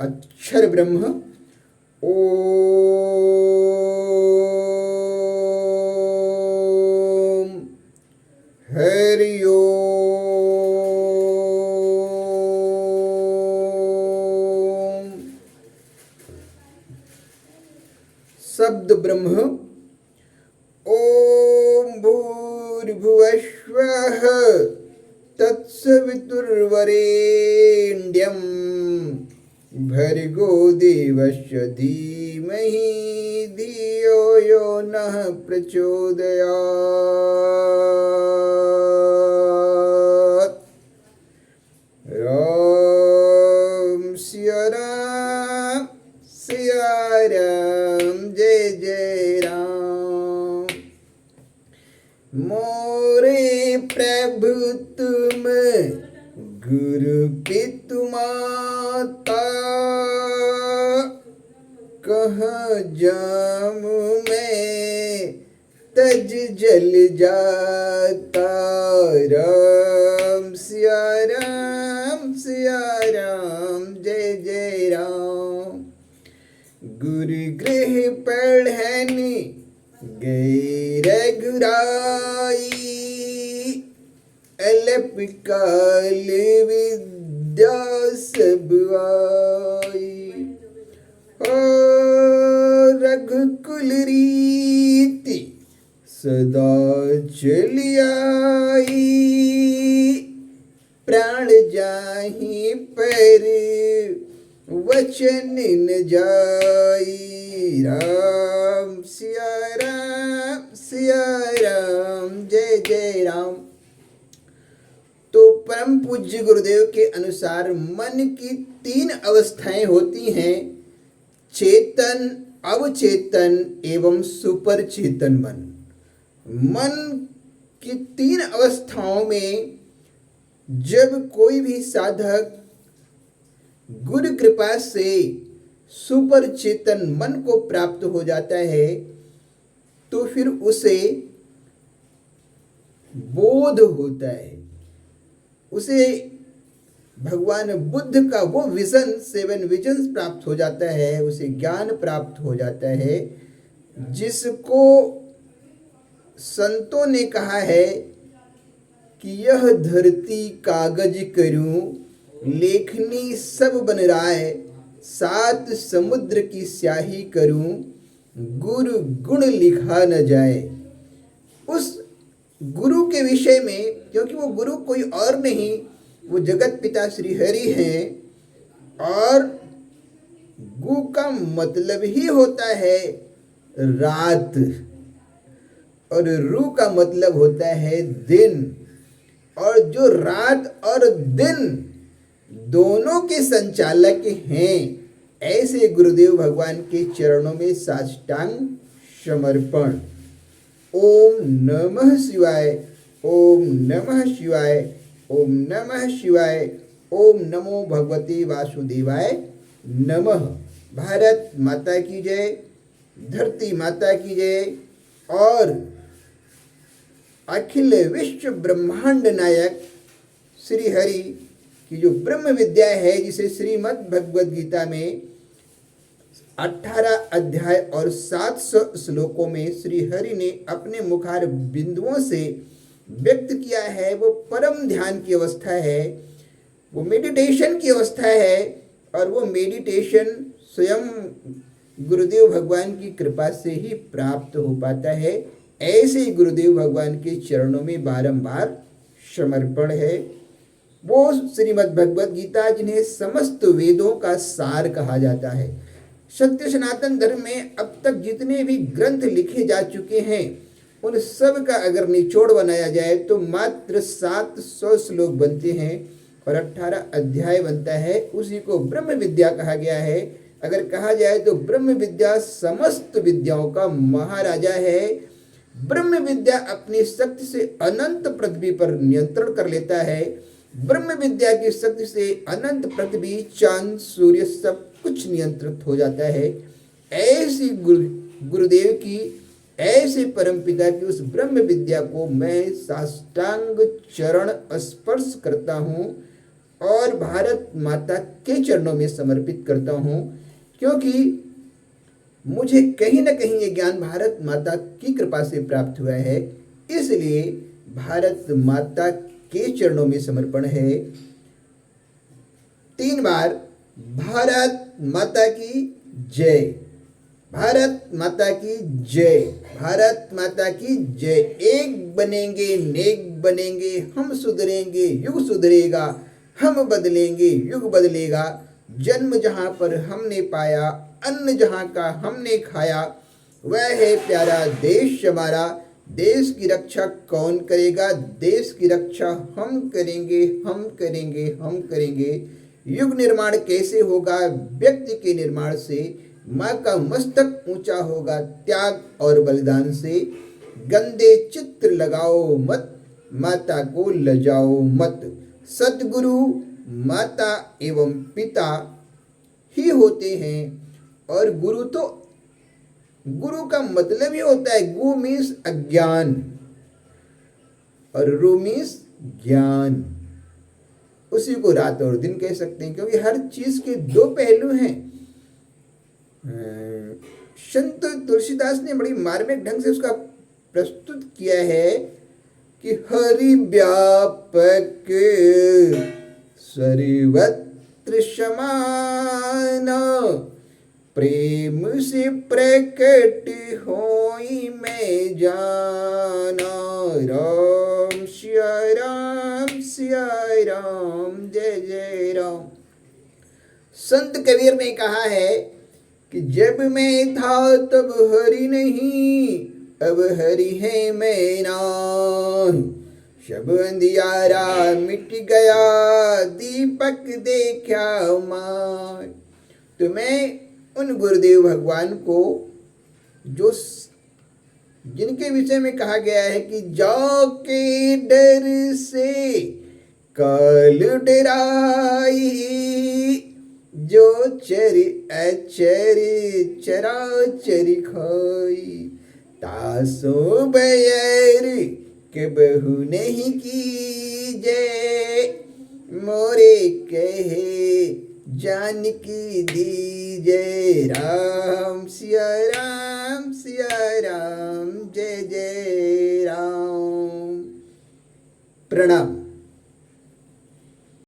अक्षर ब्रह्म। ओम हरि ओम। शब्द ब्रह्म। ओम भूर्भुवस्वः तत्सवितुर्वरेण्यं भर्गो देवस्य धीमहि धियो यो नः प्रचोदयात्। राम सिया राम सिया राम, जय जय राम। मोरे प्रभु तुम गुरु पितु माता, कहाँ जाऊं मैं तज जल जाता। राम सिया राम, जय जय राम। गुरु गृह पढ़ने गए रघुराई, अलप काल विद्या सब आई। हो रघुकुल रीति सदा चली आई, प्राण जाहि पर वचन न जाई। राम सिया राम, जय जय राम। तो परम पूज्य गुरुदेव के अनुसार मन की 3 अवस्थाएं होती हैं, चेतन, अवचेतन एवं सुपर चेतन मन। मन की 3 अवस्थाओं में जब कोई भी साधक गुरु कृपा से सुपर चेतन मन को प्राप्त हो जाता है तो फिर उसे बोध होता है, उसे भगवान बुद्ध का वो विजन, 7 विजन्स प्राप्त हो जाता है, उसे ज्ञान प्राप्त हो जाता है, जिसको संतों ने कहा है कि यह धरती कागज करूं, लेखनी सब बन राय, 7 समुद्र की स्याही करूं, गुरु गुण लिखा न जाए। उस गुरु के विषय में, क्योंकि वो गुरु कोई और नहीं, वो जगत पिता श्री हरि हैं, और गु का मतलब ही होता है रात, और रू का मतलब होता है दिन। और जो रात और दिन दोनों के संचालक हैं, ऐसे गुरुदेव भगवान के चरणों में साष्टांग समर्पण। ओम नमः शिवाय, ओम नमः शिवाय, ओम नमः शिवाय, ओम नमो भगवते वासुदेवाय नमः। भारत माता की जय, धरती माता की जय, और अखिल विश्व ब्रह्मांड नायक श्री हरि की जो ब्रह्म विद्या है, जिसे श्रीमद् भगवद गीता में 18 अध्याय और 700 श्लोकों में श्री हरि ने अपने मुखार बिंदुओं से व्यक्त किया है, वो परम ध्यान की अवस्था है, वो मेडिटेशन की अवस्था है, और वो मेडिटेशन स्वयं गुरुदेव भगवान की कृपा से ही प्राप्त हो पाता है। ऐसे गुरुदेव भगवान के चरणों में बारंबार समर्पण है। वो श्रीमद् भगवद गीता जिन्हें समस्त वेदों का सार कहा जाता है। सत्य सनातन धर्म में अब तक जितने भी ग्रंथ लिखे जा चुके हैं, उन सब का अगर निचोड़ बनाया जाए तो मात्र 700 श्लोक बनते हैं और 18 अध्याय बनता है। उसी को ब्रह्म विद्या कहा गया है। अगर कहा जाए तो ब्रह्म विद्या समस्त विद्याओं का महाराजा है। ब्रह्म विद्या अपनी शक्ति से अनंत पृथ्वी पर नियंत्रण कर लेता है। ब्रह्म विद्या की शक्ति से अनंत पृथ्वी, चांद, सूर्य सब कुछ नियंत्रित हो जाता है। ऐसी गुरुदेव की, ऐसे परमपिता की उस ब्रह्म विद्या को मैं साष्टांग चरण स्पर्श करता हूँ और भारत माता के चरणों में समर्पित करता हूँ, क्योंकि मुझे कहीं ना कहीं ये ज्ञान भारत माता की कृपा से प्राप्त हुआ है। इसलिए भारत माता के चरणों में समर्पण है। 3 बार भारत माता की जय, भारत माता की जय, भारत माता की जय। एक बनेंगे नेक बनेंगे, हम सुधरेंगे युग सुधरेगा, हम बदलेंगे युग बदलेगा। जन्म जहाँ पर हमने पाया, अन्न जहाँ का हमने खाया, वह है प्यारा देश हमारा। देश की रक्षा कौन करेगा? देश की रक्षा हम करेंगे, हम करेंगे, हम करेंगे। युग निर्माण कैसे होगा? व्यक्ति के निर्माण से। माँ का मस्तक ऊंचा होगा त्याग और बलिदान से। गंदे चित्र लगाओ मत, माता को लजाओ मत। सद्गुरु माता एवं पिता ही होते हैं। और गुरु तो, गुरु का मतलब ही होता है, गु मीन्स अज्ञान और रु मीन्स ज्ञान। उसी को रात और दिन कह सकते हैं, क्योंकि हर चीज के 2 पहलू हैं। संत तुलसीदास ने बड़ी मार्मिक ढंग से उसका प्रस्तुत किया है कि हरि व्यापक सर्वत्र समान, प्रेम से प्रकट होई मैं जाना। राम सिया राम, सिया राम, जय जय राम। संत कबीर ने कहा है कि जब मैं था तब हरि नहीं, अब हरि है मैं नाही। शब अंधियारा मिट गया, दीपक देखा माय। तो मैं उन गुरुदेव भगवान को, जो जिनके विषय में कहा गया है कि जाके डर से काल डराई, जो चरि अचरि चराचरि खाई। तासो बैर के बहु नहीं की जय, मोरे कहे जानकी दी जय। राम सिया राम, सिया राम, जय जय राम। प्रणाम।